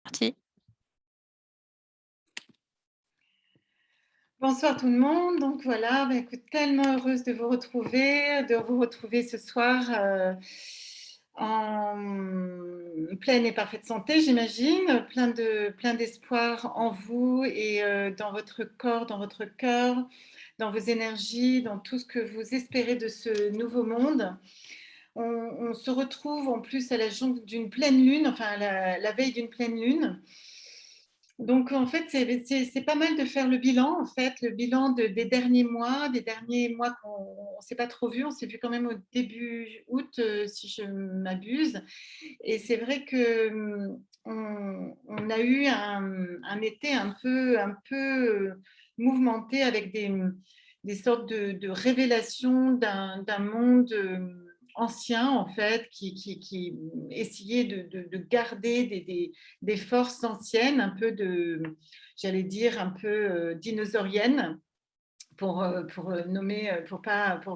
Parti. Bonsoir tout le monde. Donc voilà, écoute, tellement heureuse de vous retrouver ce soir en pleine et parfaite santé, j'imagine, plein d'espoir en vous et dans votre corps, dans votre cœur, dans vos énergies, dans tout ce que vous espérez de ce nouveau monde. On se retrouve en plus à la jonque d'une pleine lune, enfin à la veille d'une pleine lune. Donc en fait, c'est pas mal de faire le bilan, en fait, le bilan des derniers mois qu'on ne s'est pas trop vu. On s'est vu quand même au début août, si je m'abuse. Et c'est vrai que on a eu un été un peu mouvementé avec des sortes de révélations d'un monde ancien, en fait, qui essayait de garder des forces anciennes, un peu j'allais dire, un peu dinosauriennes, pour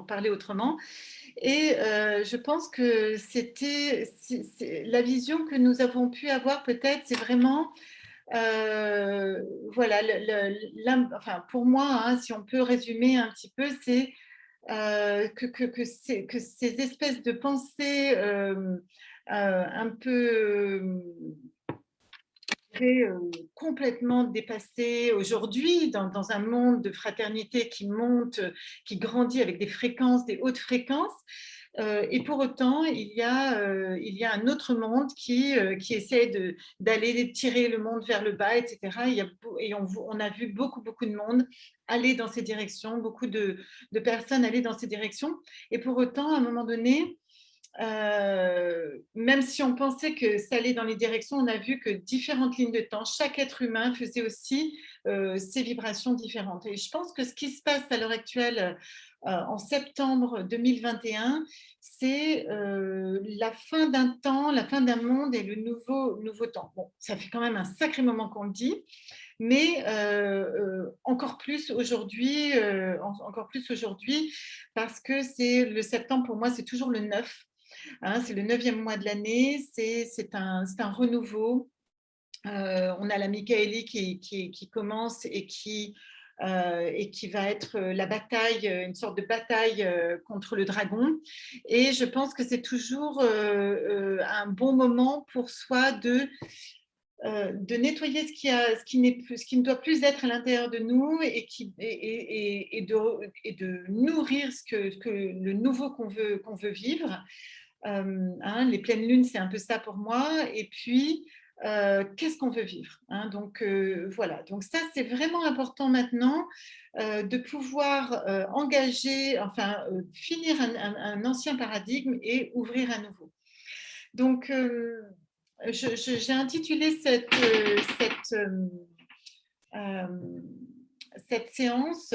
parler autrement. Et je pense que la vision que nous avons pu avoir, peut-être, c'est vraiment, voilà, enfin, pour moi, hein, si on peut résumer un petit peu, c'est que ces espèces de pensées un peu complètement dépassées aujourd'hui dans un monde de fraternité qui monte, qui grandit avec des fréquences, des hautes fréquences. Et pour autant, il y a un autre monde qui essaie d'aller tirer le monde vers le bas, etc. Et on a vu beaucoup de monde aller dans ces directions, beaucoup de personnes aller dans ces directions. Et pour autant, à un moment donné, même si on pensait que ça allait dans les directions, on a vu que différentes lignes de temps, chaque être humain faisait aussi ses vibrations différentes. Et je pense que ce qui se passe à l'heure actuelle, en septembre 2021, c'est la fin d'un temps, la fin d'un monde et le nouveau temps. Bon, ça fait quand même un sacré moment qu'on le dit, mais encore plus aujourd'hui, parce que c'est le septembre, pour moi, c'est toujours le 9. Hein, c'est le neuvième mois de l'année, c'est un renouveau. On a la Michaélie qui commence et qui va être la bataille, une sorte de bataille contre le dragon. Et je pense que c'est toujours un bon moment pour soi de nettoyer ce qui ne doit plus être à l'intérieur de nous et de nourrir le nouveau qu'on veut vivre. Hein, les pleines lunes, c'est un peu ça pour moi. Et puis, qu'est-ce qu'on veut vivre, hein, donc voilà. Donc ça, c'est vraiment important maintenant de pouvoir engager, enfin, finir un ancien paradigme et ouvrir un nouveau. Donc, j'ai intitulé euh, cette séance.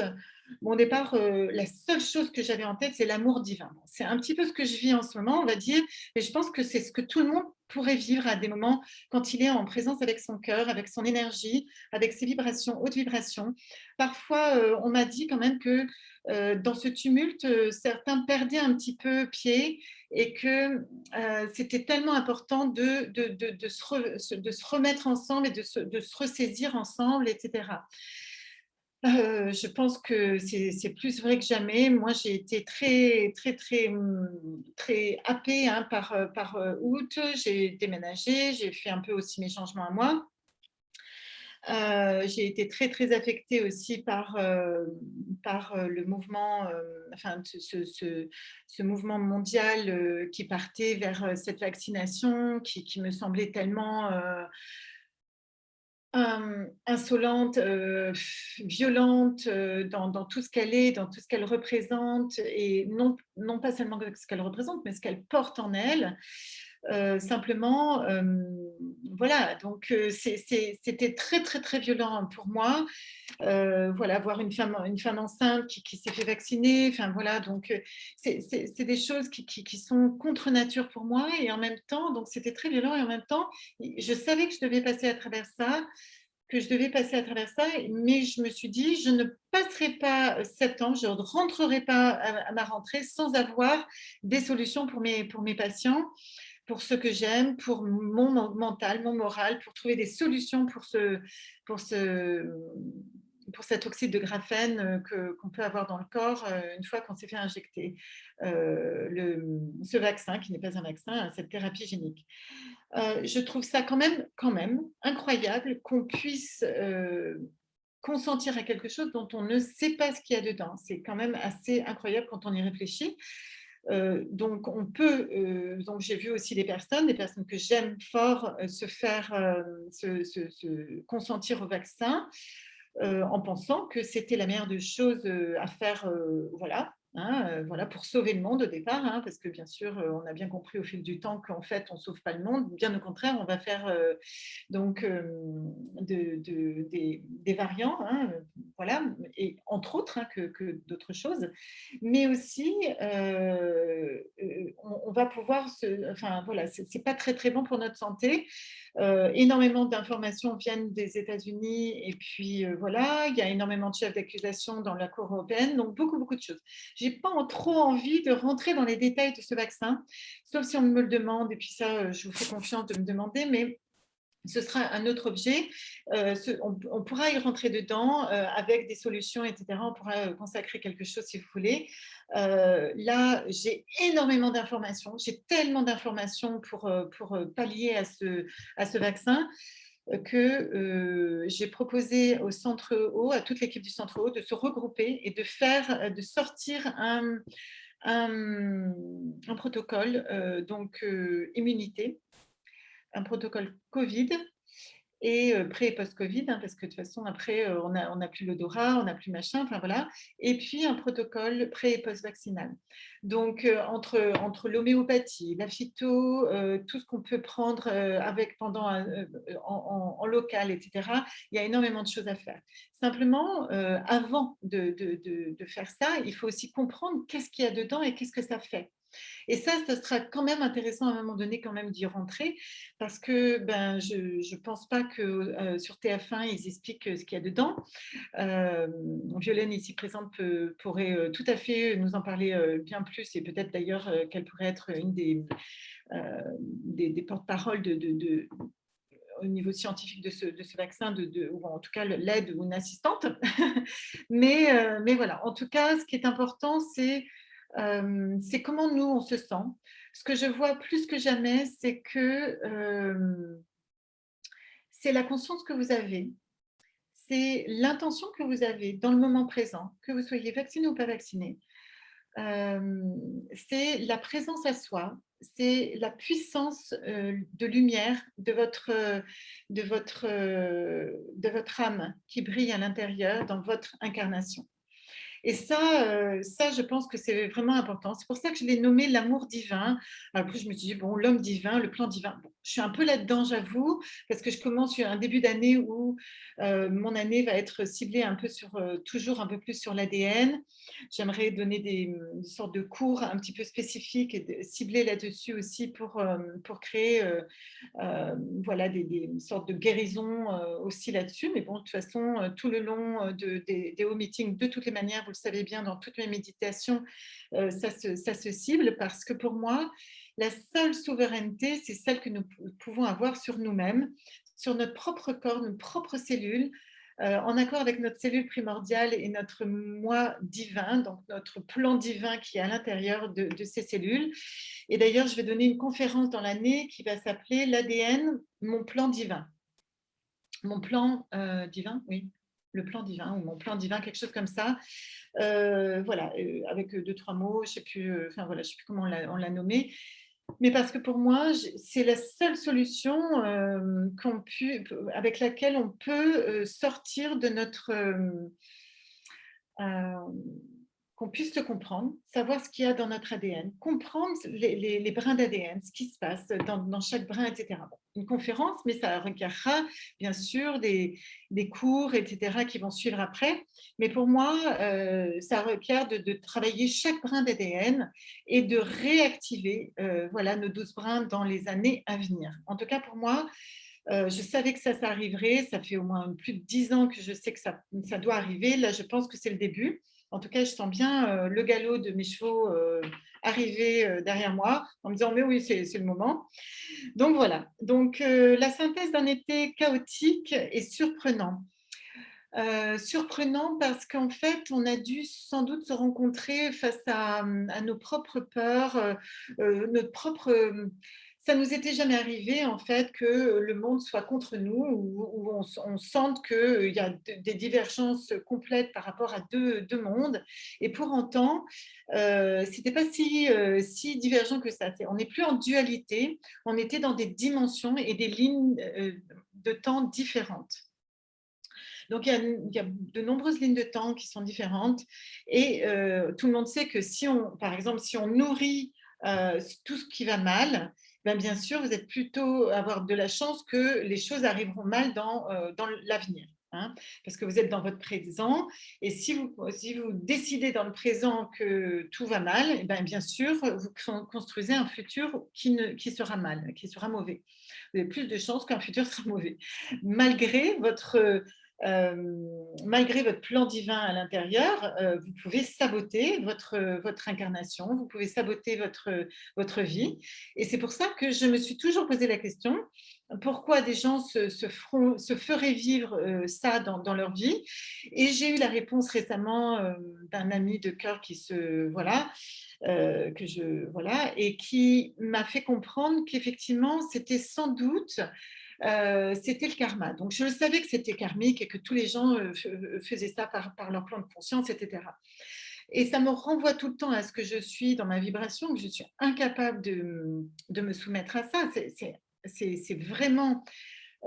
Bon, au départ, la seule chose que j'avais en tête, c'est l'amour divin. Bon, c'est un petit peu ce que je vis en ce moment, on va dire, mais je pense que c'est ce que tout le monde pourrait vivre à des moments quand il est en présence avec son cœur, avec son énergie, avec ses vibrations, hautes vibrations. Parfois, on m'a dit quand même que dans ce tumulte, certains perdaient un petit peu pied et que c'était tellement important de se remettre ensemble et de se ressaisir ensemble, etc. Je pense que c'est plus vrai que jamais. Moi, j'ai été très happée, hein, par août. J'ai déménagé, j'ai fait un peu aussi mes changements à moi. J'ai été très affectée aussi par le mouvement, enfin, ce mouvement mondial qui partait vers cette vaccination qui me semblait tellement insolente, violente dans tout ce qu'elle est, dans tout ce qu'elle représente, et non pas seulement ce qu'elle représente, mais ce qu'elle porte en elle. Simplement, voilà, donc c'était très violent pour moi. Voilà, voir une femme enceinte qui s'est fait vacciner, enfin voilà, donc c'est des choses qui sont contre nature pour moi, et en même temps, donc c'était très violent, et en même temps, je savais que je devais passer à travers ça, mais je me suis dit, je ne passerai pas 7 ans, je ne rentrerai pas à ma rentrée sans avoir des solutions pour mes patients, pour ce que j'aime, pour mon mental, mon moral, pour trouver des solutions pour ce pour cet oxyde de graphène qu'on peut avoir dans le corps une fois qu'on s'est fait injecter ce vaccin, qui n'est pas un vaccin, hein, cette thérapie génique. Je trouve ça quand même incroyable qu'on puisse consentir à quelque chose dont on ne sait pas ce qu'il y a dedans. C'est quand même assez incroyable quand on y réfléchit. Donc, donc j'ai vu aussi des personnes que j'aime fort, se faire consentir au vaccin en pensant que c'était la meilleure des choses à faire, voilà, hein, voilà, pour sauver le monde au départ, hein, parce que bien sûr, on a bien compris au fil du temps qu'en fait, on ne sauve pas le monde. Bien au contraire, on va faire donc des variants, hein, voilà, et entre autres hein, que d'autres choses. Mais aussi, on va pouvoir enfin voilà, c'est pas très très bon pour notre santé. Énormément d'informations viennent des États-Unis et puis voilà, il y a énormément de chefs d'accusation dans la Cour européenne, donc beaucoup, beaucoup de choses. J'ai pas trop envie de rentrer dans les détails de ce vaccin, sauf si on me le demande, et puis ça, je vous fais confiance de me demander, mais ce sera un autre objet. On pourra y rentrer dedans avec des solutions, etc. On pourra consacrer quelque chose si vous voulez. Là, j'ai énormément d'informations. J'ai tellement d'informations pour pallier à ce vaccin que j'ai proposé au Centre Eau, à toute l'équipe du Centre Eau, de se regrouper et de sortir un protocole donc immunité, un protocole Covid et pré et post-Covid, hein, parce que de toute façon, après, on n'a plus l'odorat, on n'a plus machin, enfin voilà. Et puis un protocole pré et post-vaccinal. Donc, entre l'homéopathie, la phyto, tout ce qu'on peut prendre avec pendant en local, etc., il y a énormément de choses à faire. Simplement, avant de faire ça, il faut aussi comprendre qu'est-ce qu'il y a dedans et qu'est-ce que ça fait. Et ça sera quand même intéressant à un moment donné quand même d'y rentrer parce que ben, je ne pense pas que sur TF1, ils expliquent ce qu'il y a dedans. Violaine, ici présente, pourrait tout à fait nous en parler bien plus et peut-être d'ailleurs qu'elle pourrait être une des porte-paroles au niveau scientifique de ce vaccin, ou en tout cas l'aide ou une assistante. Mais voilà, en tout cas, ce qui est important, c'est comment nous, on se sent. Ce que je vois plus que jamais, c'est que c'est la conscience que vous avez, c'est l'intention que vous avez dans le moment présent, que vous soyez vacciné ou pas vacciné. C'est la présence à soi, c'est la puissance de lumière de votre âme qui brille à l'intérieur dans votre incarnation. Et ça, je pense que c'est vraiment important. C'est pour ça que je l'ai nommé l'amour divin. Après, je me suis dit, bon, l'homme divin, le plan divin. Bon, je suis un peu là-dedans, j'avoue, parce que je commence un début d'année où mon année va être ciblée un peu toujours un peu plus sur l'ADN. J'aimerais donner des sortes de cours un petit peu spécifiques et ciblés là-dessus aussi pour créer voilà, des sortes de guérisons aussi là-dessus. Mais bon, de toute façon, tout le long des hauts meetings, de toutes les manières, vous le savez bien, dans toutes mes méditations, ça se cible parce que pour moi, la seule souveraineté, c'est celle que nous pouvons avoir sur nous-mêmes, sur notre propre corps, nos propres cellules, en accord avec notre cellule primordiale et notre moi divin, donc notre plan divin qui est à l'intérieur de ces cellules. Et d'ailleurs, je vais donner une conférence dans l'année qui va s'appeler l'ADN, mon plan divin. Mon plan divin, oui, le plan divin ou mon plan divin, quelque chose comme ça. Voilà, avec deux, trois mots, je ne sais plus, enfin voilà, je sais plus comment on l'a nommé. Mais parce que pour moi, c'est la seule solution avec laquelle on peut sortir de notre euh, qu'on puisse se comprendre, savoir ce qu'il y a dans notre ADN, comprendre les brins d'ADN, ce qui se passe dans chaque brin, etc. Bon, une conférence, mais ça requiera bien sûr des cours, etc., qui vont suivre après. Mais pour moi, ça requiert de travailler chaque brin d'ADN et de réactiver voilà, nos 12 brins dans les années à venir. En tout cas, pour moi, je savais que ça arriverait. Ça fait au moins plus de 10 ans que je sais que ça doit arriver. Là, je pense que c'est le début. En tout cas, je sens bien le galop de mes chevaux arriver derrière moi en me disant, mais oui, c'est le moment. Donc voilà, donc la synthèse d'un été chaotique et surprenant. Surprenant parce qu'en fait, on a dû sans doute se rencontrer face à nos propres peurs, notre propre, ça nous était jamais arrivé en fait que le monde soit contre nous ou on sente qu'il y a des divergences complètes par rapport à deux mondes et pour autant, c'était pas si divergent que ça. On n'est plus en dualité, on était dans des dimensions et des lignes, de temps différentes. Donc, il y a de nombreuses lignes de temps qui sont différentes et tout le monde sait que si on, par exemple, si on nourrit tout ce qui va mal, ben, bien sûr, vous êtes plutôt avoir de la chance que les choses arriveront mal dans l'avenir. Hein, parce que vous êtes dans votre présent et si vous décidez dans le présent que tout va mal, eh ben, bien sûr, vous construisez un futur qui sera mal, qui sera mauvais. Vous avez plus de chances qu'un futur sera mauvais. Malgré malgré votre plan divin à l'intérieur, vous pouvez saboter votre incarnation, vous pouvez saboter votre vie. Et c'est pour ça que je me suis toujours posé la question, pourquoi des gens se feraient vivre ça dans leur vie. Et j'ai eu la réponse récemment d'un ami de cœur qui se... Voilà, voilà, et qui m'a fait comprendre qu'effectivement, c'était sans doute c'était le karma. Donc, je savais que c'était karmique et que tous les gens faisaient ça par leur plan de conscience, etc. Et ça me renvoie tout le temps à ce que je suis dans ma vibration, que je suis incapable de me soumettre à ça. C'est vraiment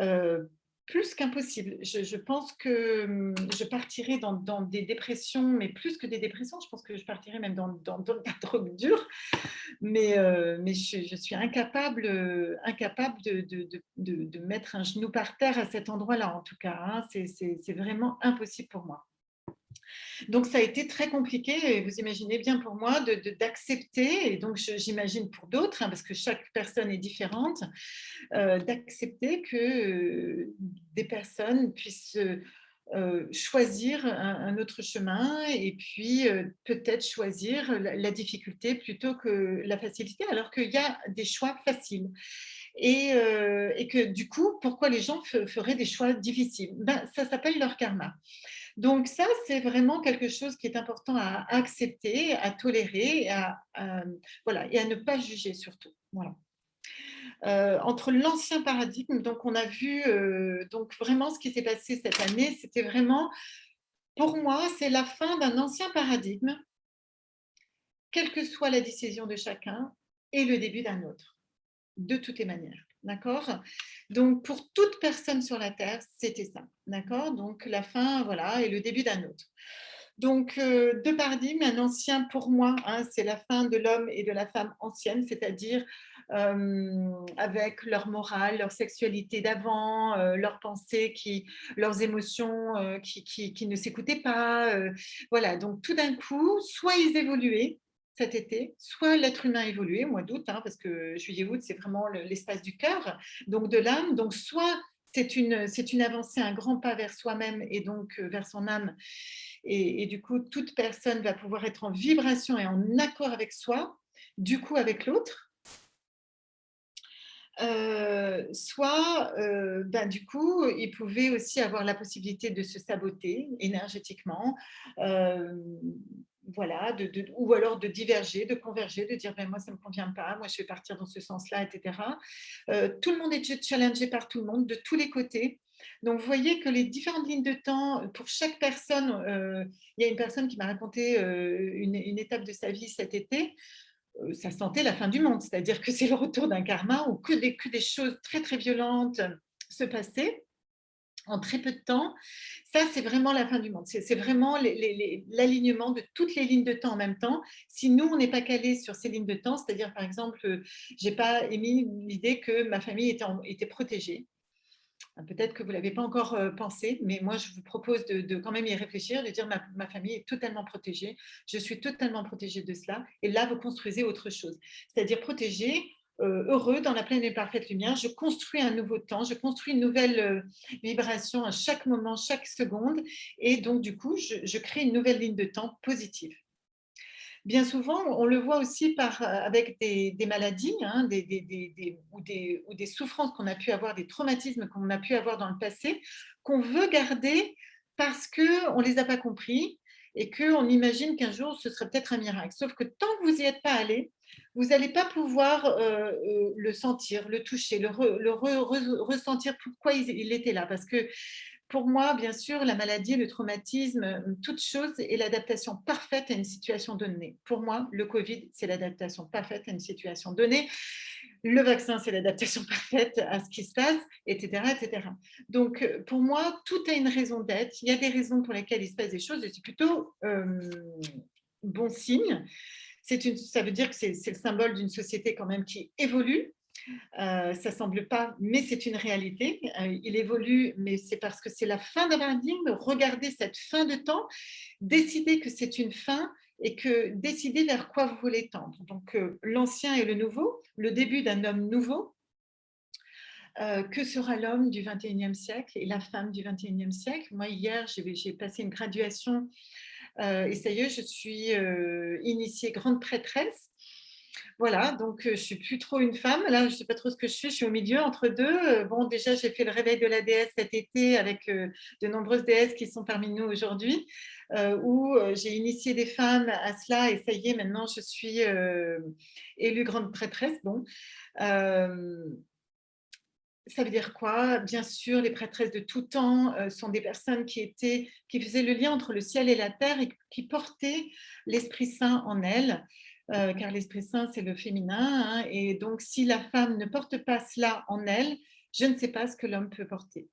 euh, plus qu'impossible. Je pense que je partirais dans des dépressions, mais plus que des dépressions, je pense que je partirais même dans la drogue dure mais je suis incapable, incapable de mettre un genou par terre à cet endroit-là, en tout cas. Hein. C'est vraiment impossible pour moi. Donc, ça a été très compliqué, et vous imaginez bien pour moi, d'accepter, et donc j'imagine pour d'autres, hein, parce que chaque personne est différente, d'accepter que des personnes puissent choisir un autre chemin et puis peut-être choisir la difficulté plutôt que la facilité, alors qu'il y a des choix faciles. Et que du coup, pourquoi les gens feraient des choix difficiles? Ben, ça s'appelle leur karma. Donc ça, c'est vraiment quelque chose qui est important à accepter, à tolérer, voilà, et à ne pas juger surtout. Voilà. Entre l'ancien paradigme, donc on a vu donc vraiment ce qui s'est passé cette année, c'était vraiment, pour moi, c'est la fin d'un ancien paradigme, quelle que soit la décision de chacun, et le début d'un autre, de toutes les manières. D'accord. Donc, pour toute personne sur la Terre, c'était ça. D'accord. Donc, la fin, voilà, et le début d'un autre. Donc, deux paradigmes, un ancien pour moi, hein, c'est la fin de l'homme et de la femme ancienne, c'est-à-dire avec leur morale, leur sexualité d'avant, leurs pensées, leurs émotions qui ne s'écoutaient pas. Voilà, donc tout d'un coup, soit ils évoluaient cet été, soit l'être humain évoluait au mois d'août, hein, parce que juillet-août, c'est vraiment l'espace du cœur, donc de l'âme. Donc, soit c'est une avancée, un grand pas vers soi-même et donc vers son âme. Et du coup, toute personne va pouvoir être en vibration et en accord avec soi, du coup avec l'autre. Soit, ben, du coup, ils pouvaient aussi avoir la possibilité de se saboter énergétiquement, voilà, ou alors de diverger, de converger, de dire ben, moi ça ne me convient pas, moi je vais partir dans ce sens-là, etc. Tout le monde est challengé par tout le monde, de tous les côtés. Donc, vous voyez que les différentes lignes de temps, pour chaque personne, il y a une personne qui m'a raconté une étape de sa vie cet été, ça sentait la fin du monde, c'est-à-dire que c'est le retour d'un karma où que des choses très très violentes se passaient en très peu de temps. Ça, c'est vraiment la fin du monde. C'est vraiment l'alignement de toutes les lignes de temps en même temps. Si nous, on n'est pas calé sur ces lignes de temps, c'est-à-dire par exemple, je n'ai pas émis l'idée que ma famille était protégée. Peut-être que vous ne l'avez pas encore pensé, mais moi, je vous propose de quand même y réfléchir, de dire ma famille est totalement protégée, je suis totalement protégée de cela. Et là, vous construisez autre chose. C'est-à-dire protégée heureux dans la pleine et parfaite lumière. Je construis un nouveau temps, je construis une nouvelle vibration à chaque moment, chaque seconde. Et donc, du coup, je crée une nouvelle ligne de temps positive. Bien souvent, on le voit aussi avec des maladies, hein, ou des souffrances qu'on a pu avoir, des traumatismes qu'on a pu avoir dans le passé, qu'on veut garder parce qu'on ne les a pas compris et qu'on imagine qu'un jour, ce serait peut-être un miracle. Sauf que tant que vous n'y êtes pas allé, vous n'allez pas pouvoir le sentir, le toucher, ressentir pourquoi il était là. Parce que pour moi, bien sûr, la maladie, le traumatisme, toute chose est l'adaptation parfaite à une situation donnée. Pour moi, le Covid, c'est l'adaptation parfaite à une situation donnée. Le vaccin, c'est l'adaptation parfaite à ce qui se passe, etc., etc. Donc, pour moi, tout a une raison d'être. Il y a des raisons pour lesquelles il se passe des choses et c'est plutôt bon signe. Ça veut dire que c'est le symbole d'une société quand même qui évolue. Ça ne semble pas, mais c'est une réalité. Il évolue, mais c'est parce que c'est la fin d'un paradigme. Regardez cette fin de temps, décidez que c'est une fin et que décidez vers quoi vous voulez tendre. Donc, l'ancien et le nouveau, le début d'un homme nouveau. Que sera l'homme du 21e siècle et la femme du 21e siècle? Moi, hier, j'ai passé une graduation et ça y est, je suis initiée grande prêtresse. Voilà, donc je suis plus trop une femme. Là, je sais pas trop ce que je suis au milieu entre deux. Bon, déjà, j'ai fait le réveil de la déesse cet été avec de nombreuses déesses qui sont parmi nous aujourd'hui, où j'ai initié des femmes à cela et ça y est, maintenant, je suis élue grande prêtresse. Bon, euh, ça veut dire quoi? Bien sûr, les prêtresses de tout temps sont des personnes qui faisaient le lien entre le ciel et la terre et qui portaient l'Esprit Saint en elles, car l'Esprit Saint, c'est le féminin. Hein, et donc, si la femme ne porte pas cela en elle, je ne sais pas ce que l'homme peut porter.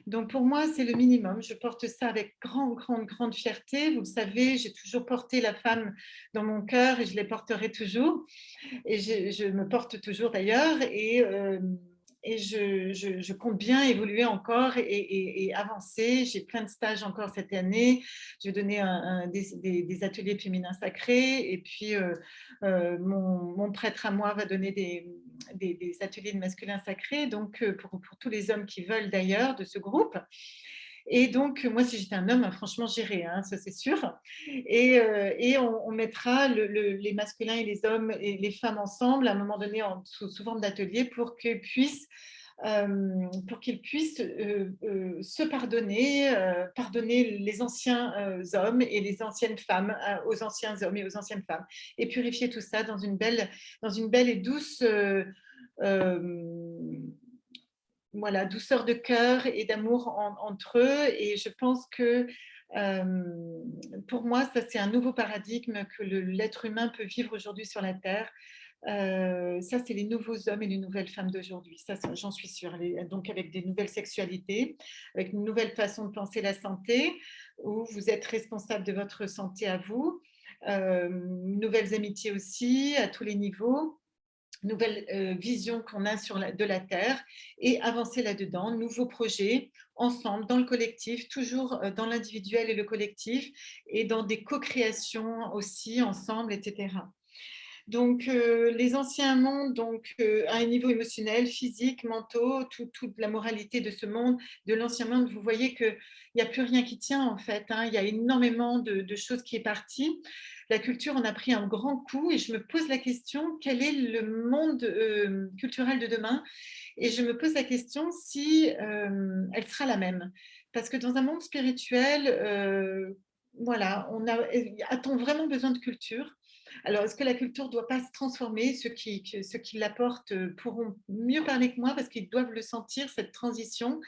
Donc, pour moi, c'est le minimum. Je porte ça avec grande fierté. Vous le savez, j'ai toujours porté la femme dans mon cœur et je les porterai toujours. Et je me porte toujours d'ailleurs. Et je compte bien évoluer encore et avancer. J'ai plein de stages encore cette année. Je vais donner des ateliers féminins sacrés. Et puis, mon prêtre à moi va donner des ateliers de masculin sacré, donc pour tous les hommes qui veulent d'ailleurs de ce groupe. Et donc, moi, si j'étais un homme, franchement, j'irais, hein, ça c'est sûr. Et on mettra les masculins et les hommes et les femmes ensemble à un moment donné sous forme d'atelier pour qu'ils puissent se pardonner, pardonner les anciens hommes et les anciennes femmes aux anciens hommes et aux anciennes femmes, et purifier tout ça dans une belle et douce voilà, douceur de cœur et d'amour entre eux. Et je pense que pour moi, ça c'est un nouveau paradigme que l'être humain peut vivre aujourd'hui sur la Terre. Ça, c'est les nouveaux hommes et les nouvelles femmes d'aujourd'hui. Ça, j'en suis sûre. Donc, avec des nouvelles sexualités, avec une nouvelle façon de penser la santé, où vous êtes responsable de votre santé à vous. Nouvelles amitiés aussi, à tous les niveaux. Nouvelle vision qu'on a de la Terre et avancer là-dedans, nouveaux projets, ensemble, dans le collectif, toujours dans l'individuel et le collectif, et dans des co-créations aussi, ensemble, etc. Donc, les anciens mondes, donc, à un niveau émotionnel, physique, mentaux, toute la moralité de ce monde, de l'ancien monde, vous voyez qu'il n'y a plus rien qui tient en fait. Hein. Il y a énormément de choses qui est partie. La culture en a pris un grand coup et je me pose la question, quel est le monde culturel de demain? Et je me pose la question si elle sera la même. Parce que dans un monde spirituel, voilà, a-t-on vraiment besoin de culture? Alors, est-ce que la culture ne doit pas se transformer? Ceux qui l'apportent pourront mieux parler que moi parce qu'ils doivent le sentir, cette transition.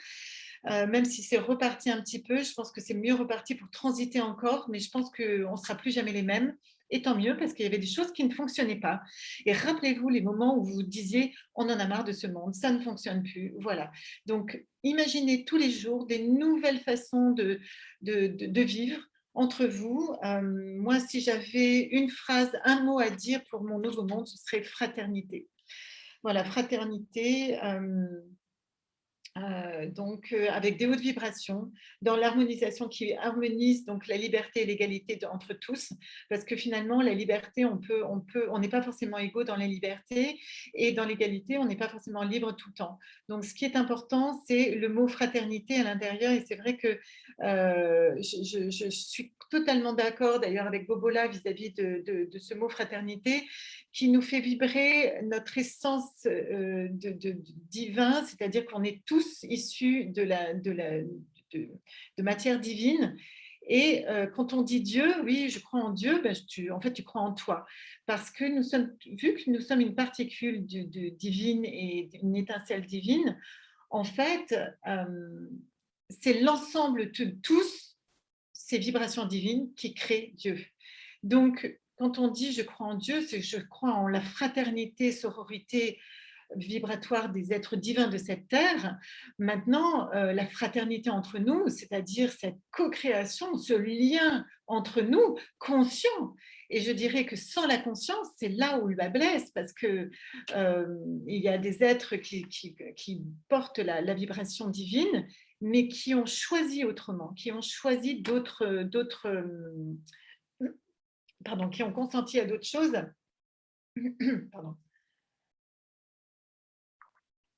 Même si c'est reparti un petit peu, je pense que c'est mieux reparti pour transiter encore, mais je pense qu'on ne sera plus jamais les mêmes. Et tant mieux, parce qu'il y avait des choses qui ne fonctionnaient pas. Et rappelez-vous les moments où vous disiez, on en a marre de ce monde, ça ne fonctionne plus. Voilà. Donc, imaginez tous les jours des nouvelles façons de vivre entre vous. Moi, si j'avais une phrase, un mot à dire pour mon nouveau monde, ce serait fraternité. Voilà, fraternité. Avec des hautes vibrations, dans l'harmonisation qui harmonise donc la liberté et l'égalité entre tous, parce que finalement la liberté, on n'est pas forcément égaux dans la liberté, et dans l'égalité, on n'est pas forcément libre tout le temps. Donc ce qui est important, c'est le mot fraternité à l'intérieur, et c'est vrai que je suis totalement d'accord d'ailleurs avec Bobola vis-à-vis de ce mot fraternité, qui nous fait vibrer notre essence divin, c'est-à-dire qu'on est tous issus de matière divine. Et quand on dit Dieu, oui, je crois en Dieu, ben, en fait, tu crois en toi. Parce que vu que nous sommes une particule divine et une étincelle divine, en fait, c'est l'ensemble de tous ces vibrations divines qui créent Dieu. Donc, quand on dit je crois en Dieu, c'est que je crois en la fraternité, sororité vibratoire des êtres divins de cette terre. Maintenant, la fraternité entre nous, c'est-à-dire cette co-création, ce lien entre nous, conscient. Et je dirais que sans la conscience, c'est là où le bas blesse, parce que il y a des êtres qui portent la vibration divine, mais qui ont choisi autrement, qui ont choisi pardon, qui ont consenti à d'autres choses, pardon,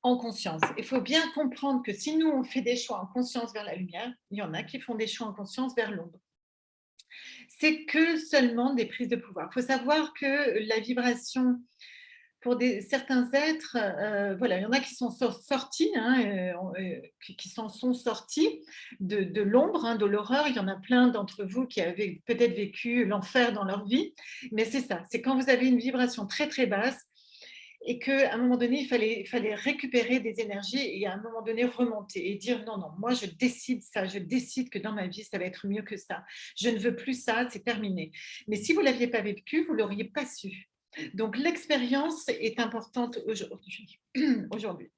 en conscience. Il faut bien comprendre que si nous, on fait des choix en conscience vers la lumière, il y en a qui font des choix en conscience vers l'ombre. C'est que seulement des prises de pouvoir. Il faut savoir que la vibration, pour certains êtres, voilà, il y en a qui sont sortis, qui s'en sont sortis de l'ombre, de l'horreur. Il y en a plein d'entre vous qui avaient peut-être vécu l'enfer dans leur vie. Mais c'est ça, c'est quand vous avez une vibration très très basse, et qu'à un moment donné, il fallait récupérer des énergies et à un moment donné remonter et dire non, non, moi je décide ça, je décide que dans ma vie, ça va être mieux que ça. Je ne veux plus ça, c'est terminé. Mais si vous ne l'aviez pas vécu, vous ne l'auriez pas su. Donc l'expérience est importante aujourd'hui. Aujourd'hui.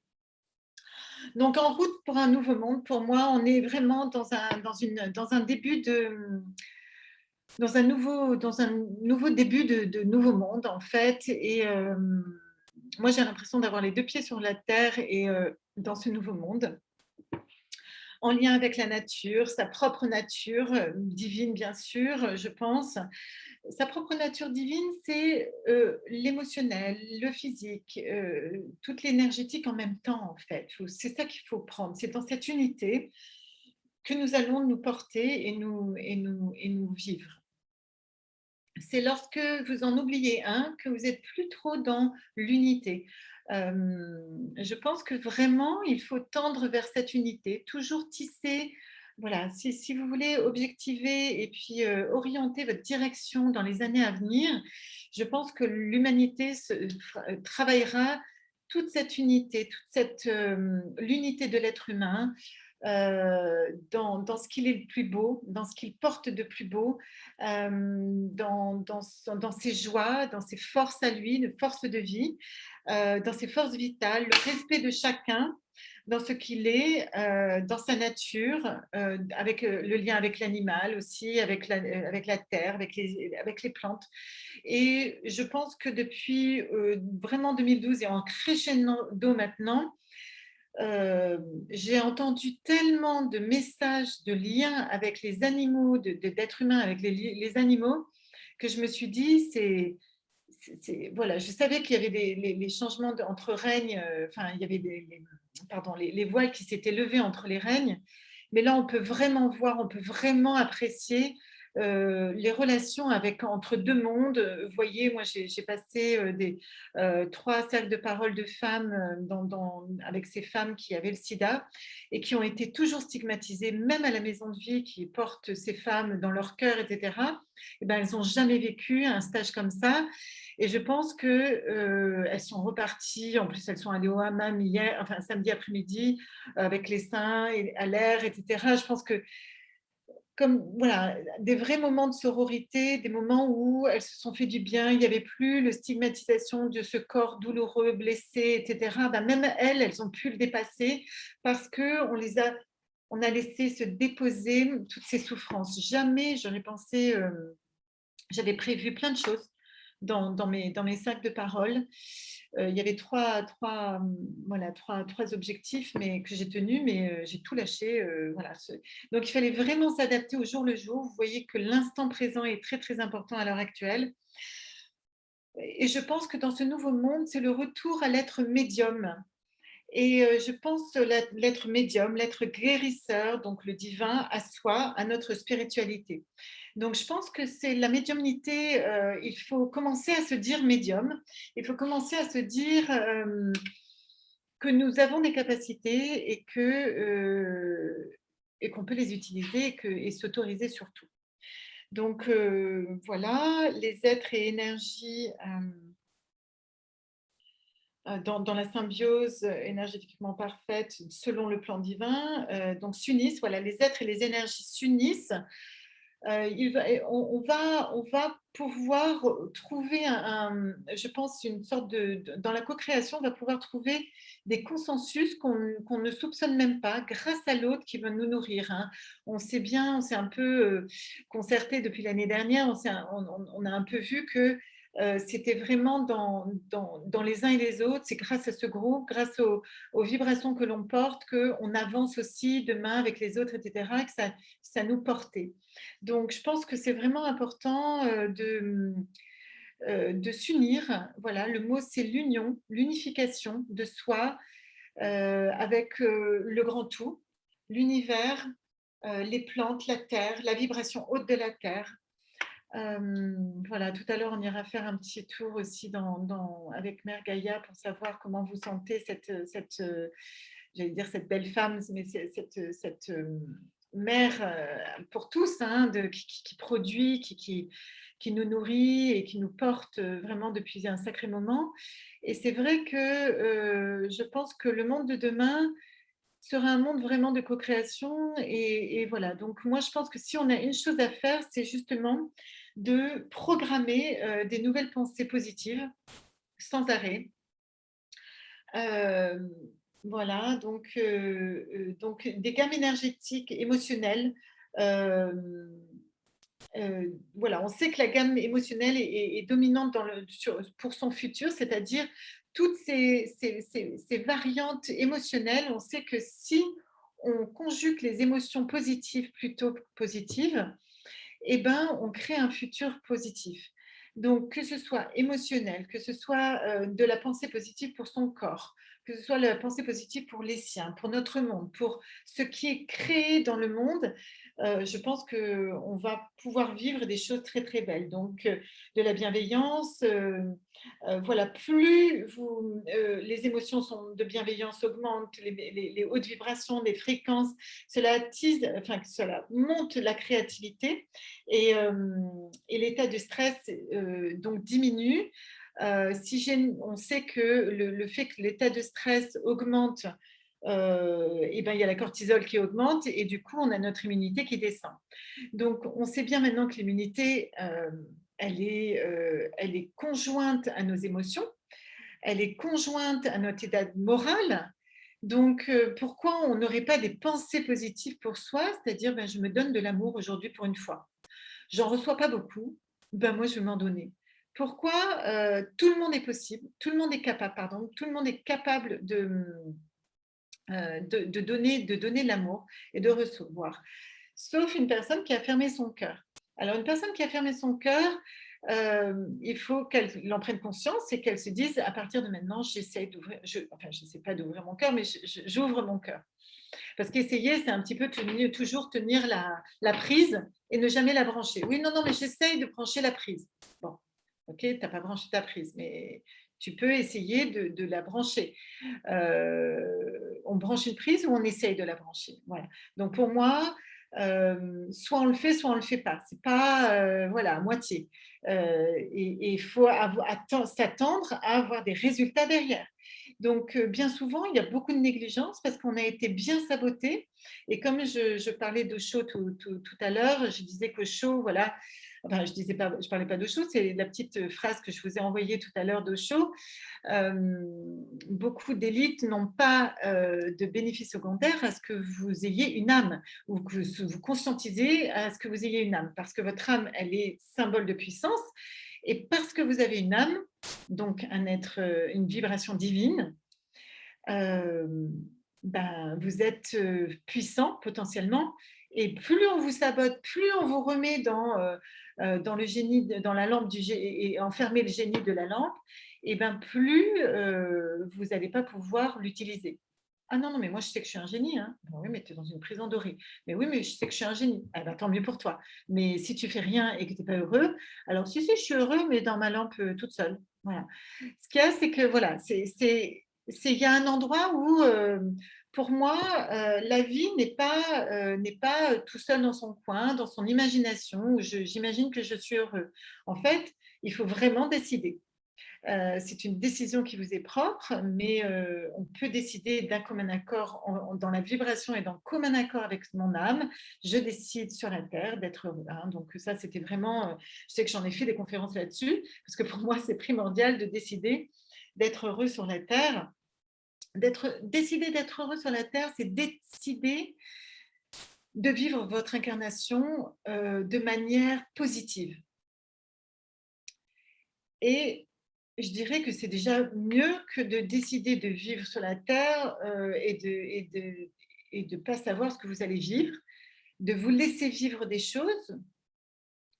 Donc en route pour un nouveau monde, pour moi, on est vraiment dans un début de... Dans un nouveau début de nouveau monde, en fait. Et moi, j'ai l'impression d'avoir les deux pieds sur la terre et dans ce nouveau monde, en lien avec la nature, sa propre nature divine, bien sûr, je pense. Sa propre nature divine, c'est l'émotionnel, le physique, toute l'énergétique en même temps, en fait. C'est ça qu'il faut prendre. C'est dans cette unité que nous allons nous porter et nous vivre. C'est lorsque vous en oubliez un que vous n'êtes plus trop dans l'unité. Je pense que vraiment, il faut tendre vers cette unité, toujours tisser. Voilà, si vous voulez objectiver et puis orienter votre direction dans les années à venir, je pense que l'humanité travaillera toute cette unité, l'unité de l'être humain, dans ce qu'il est le plus beau, dans ce qu'il porte de plus beau, dans ses joies, dans ses forces à lui, de force de vie, dans ses forces vitales, le respect de chacun dans ce qu'il est, dans sa nature, avec le lien avec l'animal aussi, avec la terre, avec les plantes. Et je pense que depuis vraiment 2012 et en crescendo maintenant, j'ai entendu tellement de messages de liens avec les animaux, d'êtres humains avec les animaux, que je me suis dit, voilà, je savais qu'il y avait les changements entre règnes, enfin, il y avait pardon, les voiles qui s'étaient levés entre les règnes, mais là, on peut vraiment voir, on peut vraiment apprécier les relations entre deux mondes. Vous voyez, moi, j'ai passé 3 cercles de parole de femmes avec ces femmes qui avaient le sida et qui ont été toujours stigmatisées, même à la maison de vie, qui portent ces femmes dans leur cœur, etc. Et ben, elles n'ont jamais vécu un stage comme ça. Et je pense qu'elles sont reparties. En plus, elles sont allées au hammam hier, enfin samedi après-midi, avec les seins à l'air, etc. Je pense que comme voilà, des vrais moments de sororité, des moments où elles se sont fait du bien, il n'y avait plus le stigmatisation de ce corps douloureux, blessé, etc. Ben, même elles ont pu le dépasser parce on a laissé se déposer toutes ces souffrances. Jamais j'aurais pensé, j'avais prévu plein de choses dans mes sacs de parole. Il y avait trois objectifs mais, que j'ai tenus, mais j'ai tout lâché. Voilà. Donc, il fallait vraiment s'adapter au jour le jour. Vous voyez que l'instant présent est très, très important à l'heure actuelle. Et je pense que dans ce nouveau monde, c'est le retour à l'être médium. Et je pense l'être médium, l'être guérisseur, donc le divin, à soi, à notre spiritualité. Donc je pense que c'est la médiumnité, il faut commencer à se dire médium, il faut commencer à se dire que nous avons des capacités et qu'on peut les utiliser et s'autoriser surtout. Donc voilà, les êtres et énergies dans la symbiose énergétiquement parfaite selon le plan divin, donc s'unissent, voilà, les êtres et les énergies s'unissent. On va pouvoir trouver je pense, une sorte dans la co-création, on va pouvoir trouver des consensus qu'on ne soupçonne même pas, grâce à l'autre qui va nous nourrir. Hein. On sait bien, on s'est un peu concerté depuis l'année dernière, on a un peu vu que c'était vraiment dans les uns et les autres, c'est grâce à ce groupe, grâce aux vibrations que l'on porte, qu'on avance aussi demain avec les autres, etc., et que ça nous portait. Donc, je pense que c'est vraiment important de s'unir. Voilà, le mot, c'est l'union, l'unification de soi avec le grand tout, l'univers, les plantes, la terre, la vibration haute de la terre. Voilà, tout à l'heure, on ira faire un petit tour aussi avec Mère Gaïa pour savoir comment vous sentez j'allais dire cette belle femme, mais cette mère pour tous, hein, qui produit, qui nous nourrit et qui nous porte vraiment depuis un sacré moment. Et c'est vrai que je pense que le monde de demain sera un monde vraiment de co-création. Et voilà, donc moi je pense que si on a une chose à faire, c'est justement de programmer des nouvelles pensées positives sans arrêt. Euh, voilà, donc des gammes énergétiques, émotionnelles. euh, voilà, on sait que la gamme émotionnelle est dominante pour son futur, c'est-à-dire toutes ces variantes émotionnelles. On sait que si on conjugue les émotions positives plutôt positives, eh ben, on crée un futur positif. Donc, que ce soit émotionnel, que ce soit de la pensée positive pour son corps, que ce soit la pensée positive pour les siens, pour notre monde, pour ce qui est créé dans le monde, je pense qu'on va pouvoir vivre des choses très, très belles. Donc, de la bienveillance, voilà, les émotions sont de bienveillance augmentent, les hautes vibrations, les fréquences, cela monte la créativité et l'état de stress donc diminue. On sait que le fait que l'état de stress augmente, et ben, il y a la cortisol qui augmente et du coup, on a notre immunité qui descend. Donc, on sait bien maintenant que l'immunité, elle est conjointe à nos émotions, elle est conjointe à notre état moral. Donc, pourquoi on n'aurait pas des pensées positives pour soi, c'est-à-dire, ben, je me donne de l'amour aujourd'hui pour une fois. J'en reçois pas beaucoup, ben moi je vais m'en donner. Pourquoi tout le monde est possible, tout le monde est capable, pardon, tout le monde est capable de donner l'amour et de recevoir, sauf une personne qui a fermé son cœur. Alors une personne qui a fermé son cœur, il faut qu'elle en prenne conscience et qu'elle se dise à partir de maintenant, j'essaie d'ouvrir, enfin je ne sais pas d'ouvrir mon cœur, mais j'ouvre mon cœur. Parce qu'essayer, c'est un petit peu toujours tenir la prise et ne jamais la brancher. Oui, non, non, mais j'essaye de brancher la prise. Bon, ok, tu n'as pas branché ta prise, mais tu peux essayer de la brancher. On branche une prise ou on essaye de la brancher. Voilà. Donc pour moi, soit on le fait, soit on ne le fait pas. C'est pas voilà, à moitié. Et il faut s'attendre à avoir des résultats derrière. Donc, bien souvent, il y a beaucoup de négligence parce qu'on a été bien saboté. Et comme je parlais d'Osho tout à l'heure, je disais qu'Osho, voilà, enfin, je parlais pas d'Osho, c'est la petite phrase que je vous ai envoyée tout à l'heure d'Osho. Beaucoup d'élites n'ont pas de bénéfice secondaire à ce que vous ayez une âme ou que vous conscientisez à ce que vous ayez une âme parce que votre âme, elle est symbole de puissance Et parce que vous avez une âme, donc un être, une vibration divine, hem, ben, vous êtes, puissant potentiellement et plus on vous sabote, plus on vous remet dans le génie de dans la lampe du gé et enfermer le génie de la lampe et ben, plus, vous n'allez pas pouvoir l'utiliser. «Ah non, non, mais moi je sais que je suis un génie, hein». «Ben oui, mais tu es dans une prison dorée». «Mais oui, mais je sais que je suis un génie». «Ah bah, tant mieux pour toi. Mais si tu fais rien et que tu es pas heureux, alors si, si, je suis heureux, mais dans ma lampe, toute seule». Voilà. Ce qu'il y a, c'est que voilà, c'est il y a un endroit où, pour moi, la vie n'est pas, tout seul dans son coin, dans son imagination où j'imagine que je suis heureux. En fait, il faut vraiment décider. C'est une décision qui vous est propre, mais on peut décider d'un commun accord dans la vibration et dans le commun accord avec mon âme. Je décide sur la terre d'être heureux, hein. Donc ça, c'était vraiment, je sais que j'en ai fait des conférences là-dessus, parce que pour moi, c'est primordial de décider d'être heureux sur la terre. Décider d'être heureux sur la terre, c'est décider de vivre votre incarnation de manière positive. Et je dirais que c'est déjà mieux que de décider de vivre sur la terre, et de pas savoir ce que vous allez vivre, de vous laisser vivre des choses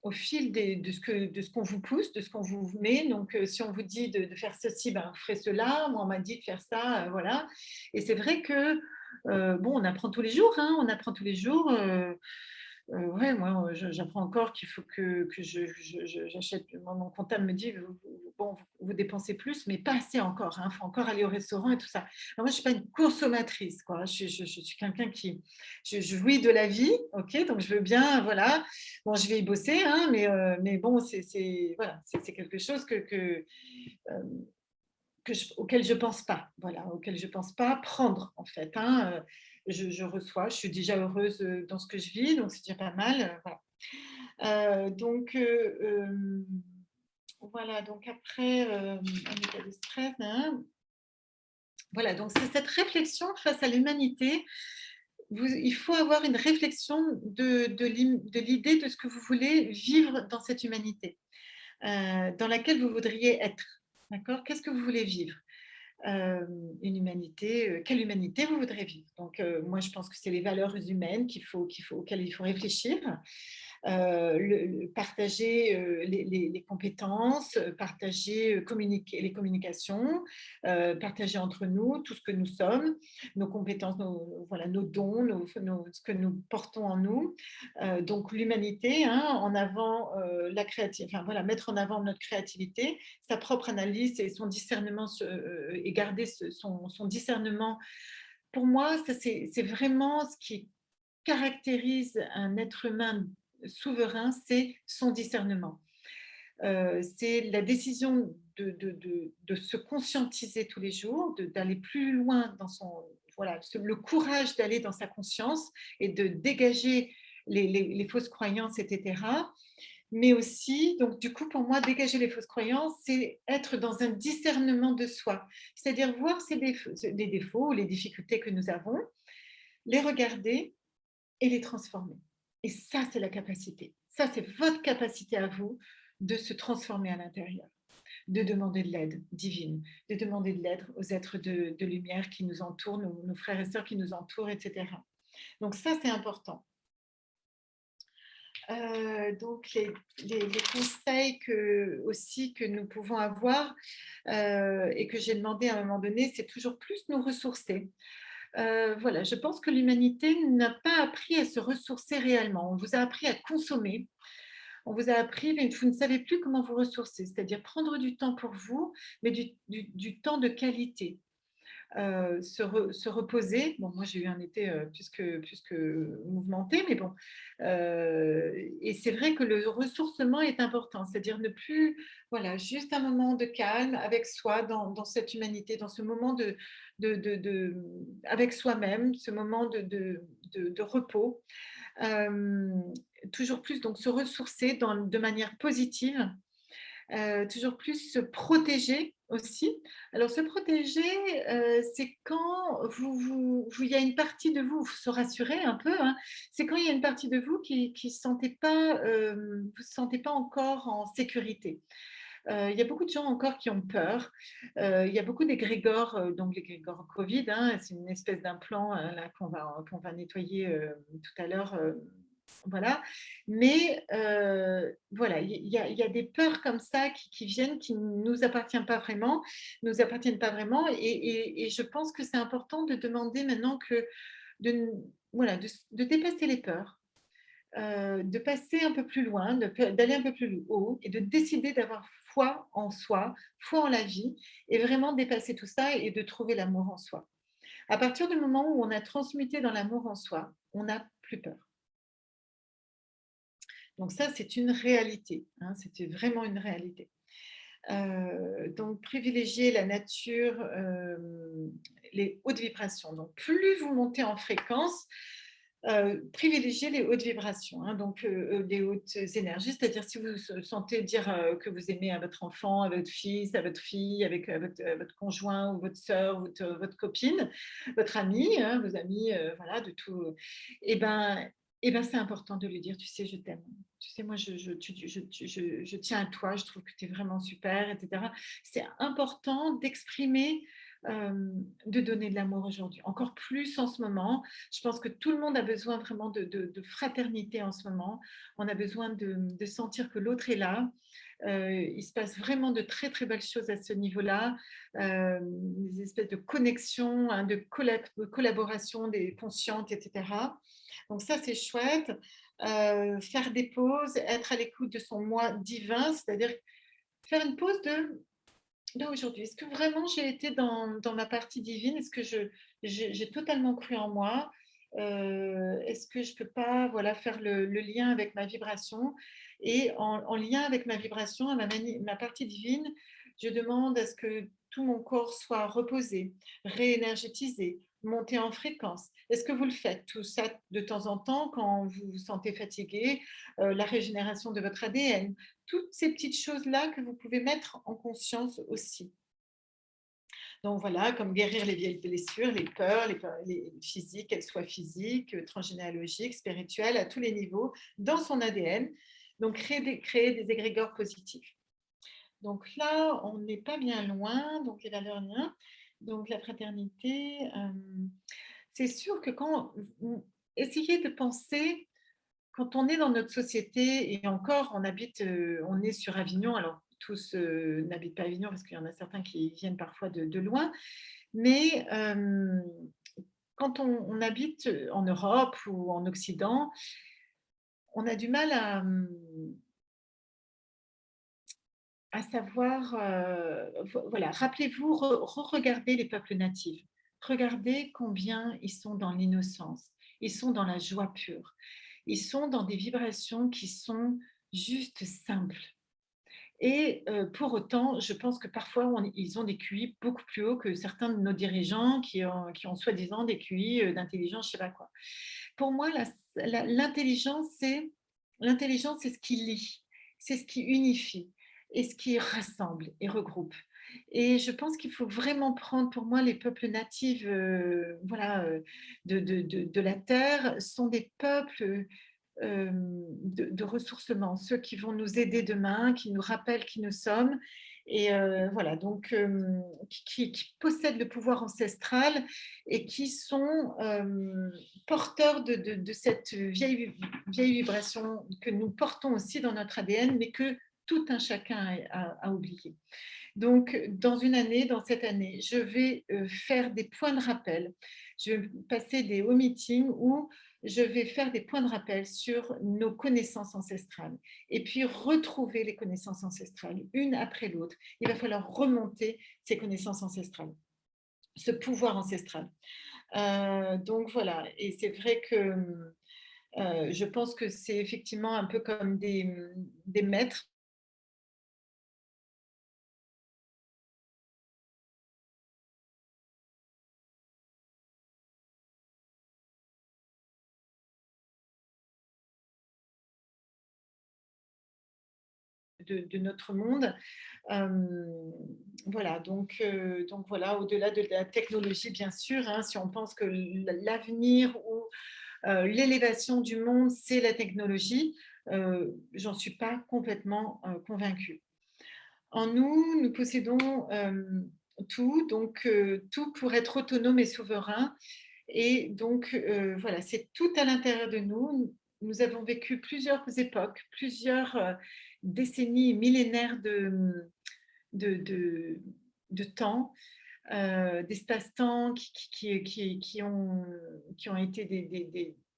au fil de ce qu'on vous pousse, de ce qu'on vous met. Donc, si on vous dit de faire ceci, ben, vous ferez cela. Moi, on m'a dit de faire ça, voilà. Et c'est vrai que, bon, on apprend tous les jours, hein, on apprend tous les jours, ouais, moi, j'apprends encore qu'il faut que j'achète. Mon comptable me dit: Bon, vous dépensez plus, mais pas assez encore, hein, il faut encore aller au restaurant et tout ça». Alors moi, je ne suis pas une consommatrice, quoi. Je suis quelqu'un qui je jouis de la vie, OK, donc je veux bien, voilà. Bon, je vais y bosser, hein, mais bon, voilà, c'est quelque chose hem, auquel je pense pas, voilà, auquel je pense pas prendre, en fait, hein. Je reçois, je suis déjà heureuse, dans ce que je vis, donc c'est déjà pas mal, voilà. Donc voilà, donc après, un état de stress, nin voilà, donc c'est cette réflexion face à l'humanité. Il faut avoir une réflexion de l'idée de ce que vous voulez vivre dans cette humanité, dans laquelle vous voudriez être. D'accord? Qu'est-ce que vous voulez vivre? Une humanité, quelle humanité vous voudrez vivre? Donc, moi, je pense que c'est les valeurs humaines auxquelles il faut réfléchir. Partager les compétences, partager communiquer, les communications, partager entre nous tout ce que nous sommes, nos compétences, voilà, nos dons, ce que nous portons en nous. Donc l'humanité, hein, en avant la créativité, enfin voilà, mettre en avant notre créativité, sa propre analyse et son discernement, et garder son discernement. Pour moi, ça c'est vraiment ce qui caractérise un être humain souverain, c'est son discernement. C'est la décision de se conscientiser tous les jours, d'aller plus loin dans son, voilà, le courage d'aller dans sa conscience et de dégager les fausses croyances, etc. Mais aussi, donc du coup, pour moi, dégager les fausses croyances, c'est être dans un discernement de soi. C'est-à-dire voir les défauts, les difficultés que nous avons, les regarder et les transformer. Et ça, c'est la capacité. Ça, c'est votre capacité à vous de se transformer à l'intérieur, de demander de l'aide divine, de demander de l'aide aux êtres de lumière qui nous entourent, nos frères et sœurs qui nous entourent, etc. Donc ça, c'est important. Donc les conseils aussi que nous pouvons avoir, et que j'ai demandé à un moment donné, c'est toujours plus nous ressourcer. Voilà, je pense que l'humanité n'a pas appris à se ressourcer réellement. On vous a appris à consommer, on vous a appris, mais vous ne savez plus comment vous ressourcer, c'est-à-dire prendre du temps pour vous, mais du temps de qualité. Se reposer. Bon, moi, j'ai eu un été plus que mouvementé, mais bon. Et c'est vrai que le ressourcement est important, c'est-à-dire ne plus, voilà, juste un moment de calme avec soi, dans cette humanité, dans ce moment avec soi-même, ce moment de repos. Euh, Toujours plus, donc, se ressourcer de manière positive, toujours plus se protéger aussi. Alors se protéger, c'est quand il y a une partie de vous, se rassurer un peu, hein, c'est quand il y a une partie de vous qui ne se sentait pas, vous sentez pas encore en sécurité. Il y a beaucoup de gens encore qui ont peur. Il y a beaucoup d'égrégores, donc l'égrégore Covid, hein, c'est une espèce d'implant, là qu'on va nettoyer, tout à l'heure, voilà. Mais voilà, il y a des peurs comme ça qui viennent, qui ne nous appartiennent pas vraiment nous appartiennent pas vraiment et je pense que c'est important de demander maintenant que de n voilà, de dépasser les peurs, de passer un peu plus loin, d'aller un peu plus haut et de décider d'avoir foi en soi, foi en la vie et vraiment dépasser tout ça et de trouver l'amour en soi. À partir du moment où on a transmuté dans l'amour en soi, on n'a plus peur. Donc ça, c'est une réalité, hein, c'était vraiment une réalité. Donc privilégier la nature, les hautes vibrations. Donc plus vous montez en fréquence, privilégiez les hautes vibrations, hein, donc les hautes énergies, c'est-à-dire si vous sentez dire que vous aimez à votre enfant, à votre fils, à votre fille, avec votre conjoint ou votre sœur, votre copine, votre ami, hein, vos amis, voilà, de tout, et ben, c'est important de lui dire, tu sais, je t'aime. Tu sais, moi, je tiens à toi, je trouve que tu es vraiment super, etc. C'est important d'exprimer, de donner de l'amour aujourd'hui, encore plus en ce moment. Je pense que tout le monde a besoin vraiment de fraternité en ce moment. On a besoin de sentir que l'autre est là. Il se passe vraiment de très très belles choses à ce niveau-là, des espèces de connexions, hein, de collaboration des conscientes, etc. Donc ça, c'est chouette. Faire des pauses, être à l'écoute de son moi divin, c'est-à-dire faire une pause de là aujourd'hui. Est-ce que vraiment j'ai été dans ma partie divine? Est-ce que j'ai totalement cru en moi? Est-ce que je peux pas voilà, faire le lien avec ma vibration? Et en lien avec ma vibration, ma partie divine, je demande à ce que tout mon corps soit reposé, réénergétisé, monté en fréquence. Est-ce que vous le faites tout ça de temps en temps quand vous vous sentez fatigué? La régénération de votre ADN, toutes ces petites choses-là que vous pouvez mettre en conscience aussi. Donc voilà, comme guérir les vieilles blessures, les physiques, qu'elles soient physiques, transgénéalogiques, spirituelles, à tous les niveaux, dans son ADN. Donc créer des égrégores positifs. Donc là, on n'est pas bien loin, donc les valeurs liens. Donc la fraternité, c'est sûr que essayez de penser quand on est dans notre société et encore on est sur Avignon, alors tous, n'habitent pas Avignon parce qu'il y en a certains qui viennent parfois de loin, mais quand on habite, en Europe ou en Occident, on a du mal à savoir, voilà, rappelez-vous, regardez les peuples natifs. Regardez combien ils sont dans l'innocence, ils sont dans la joie pure, ils sont dans des vibrations qui sont juste simples. Et pour autant, je pense que parfois, ils ont des QI beaucoup plus hauts que certains de nos dirigeants qui ont soi-disant des QI d'intelligence, je ne sais pas quoi. Pour moi, l'intelligence, c'est ce qui lie, c'est ce qui unifie et ce qui rassemble et regroupe. Et je pense qu'il faut vraiment prendre, pour moi, les peuples natifs, voilà, de la terre sont des peuples de ressourcement, ceux qui vont nous aider demain, qui nous rappellent qui nous sommes. Et voilà, donc qui possèdent le pouvoir ancestral et qui sont porteurs de cette vieille vibration que nous portons aussi dans notre ADN, mais que tout un chacun a oublié. Donc, dans cette année, je vais faire des points de rappel. Je vais passer des hauts meetings où je vais faire des points de rappel sur nos connaissances ancestrales et puis retrouver les connaissances ancestrales, une après l'autre. Il va falloir remonter ces connaissances ancestrales, ce pouvoir ancestral. Donc voilà, et c'est vrai que je pense que c'est effectivement un peu comme des maîtres de notre monde. Voilà, donc voilà, au-delà de la technologie, bien sûr, hein, si on pense que l'avenir ou l'élévation du monde, c'est la technologie, j'en suis pas complètement convaincue. En nous, nous possédons, tout, donc tout pour être autonome et souverain et donc voilà, c'est tout à l'intérieur de nous. Nous avons vécu plusieurs époques, plusieurs, décennies, millénaires de de de temps, d'espace-temps qui ont été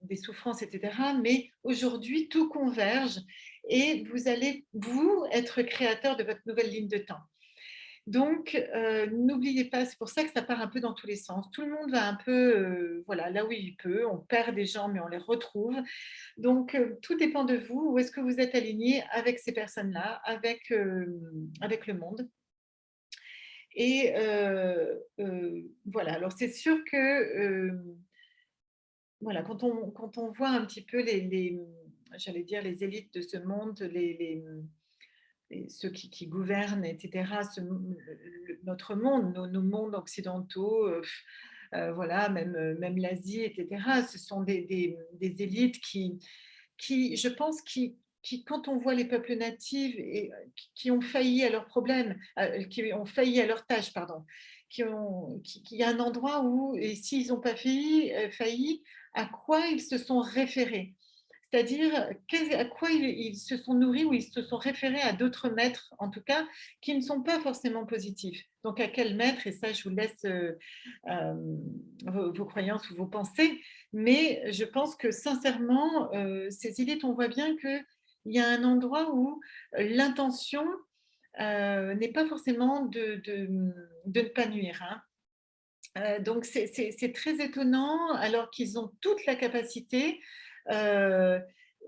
des souffrances, et cetera. Mais aujourd'hui, tout converge et vous allez, vous, être créateur de votre nouvelle ligne de temps. Donc, n'oubliez pas, c'est pour ça que ça part un peu dans tous les sens. Tout le monde va un peu, voilà, là où il peut. On perd des gens, mais on les retrouve. Donc, tout dépend de vous. Où est-ce que vous êtes aligné avec ces personnes-là, avec le monde? Et voilà, alors c'est sûr que, voilà, quand on voit un petit peu j'allais dire les élites de ce monde, ceux qui gouvernent et cetera, notre monde, nos mondes occidentaux, voilà, même l'Asie et cetera. Ce sont des élites qui, je pense, quand on voit les peuples natifs et qui ont failli à leurs problèmes, qui ont failli à leurs tâches, pardon, qu'il y a un endroit où, et s'ils n'ont pas failli, à quoi ils se sont référés. C'est-à-dire, à quoi ils se sont nourris ou ils se sont référés à d'autres maîtres, en tout cas, qui ne sont pas forcément positifs. Donc, à quel maître? Et ça, je vous laisse vos croyances ou vos pensées. Mais je pense que sincèrement, ces élites, on voit bien qu'il y a un endroit où l'intention n'est pas forcément de ne pas nuire, hein. Donc c'est très étonnant alors qu'ils ont toute la capacité, heu,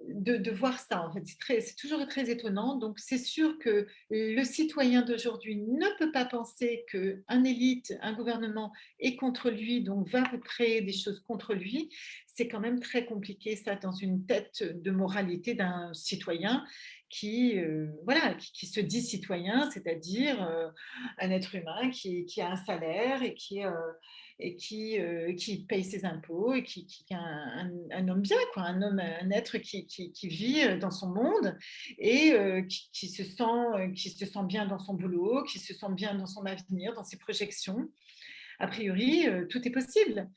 de voir ça en fait. C'est toujours très étonnant. Donc c'est sûr que le citoyen d'aujourd'hui ne peut pas penser qu'un élite, un gouvernement est contre lui, donc va créer des choses contre lui. C'est quand même très compliqué ça dans une tête de moralité d'un citoyen voilà, qui se dit citoyen, c'est-à-dire, un être humain qui a un salaire et qui paye ses impôts et qui est un homme bien, quoi, un être qui vit dans son monde et qui se sent bien dans son boulot, qui se sent bien dans son avenir, dans ses projections. A priori, tout est possible.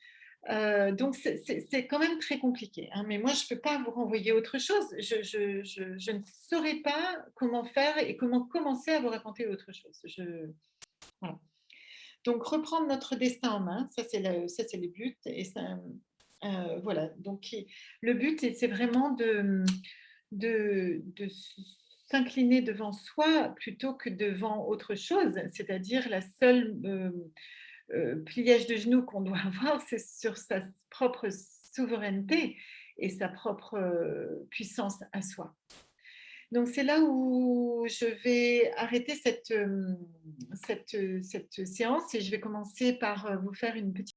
Donc c'est quand même très compliqué, hein, mais moi je ne peux pas vous renvoyer autre chose. Je ne saurais pas comment faire et comment commencer à vous raconter autre chose. Voilà. Donc reprendre notre destin en main, ça c'est le but et ça, voilà, donc le but c'est vraiment de s'incliner devant soi plutôt que devant autre chose. C'est-à-dire la seule, pliage de genoux qu'on doit avoir, c'est sur sa propre souveraineté et sa propre, puissance à soi. Donc c'est là où je vais arrêter cette séance et je vais commencer par, vous faire une petite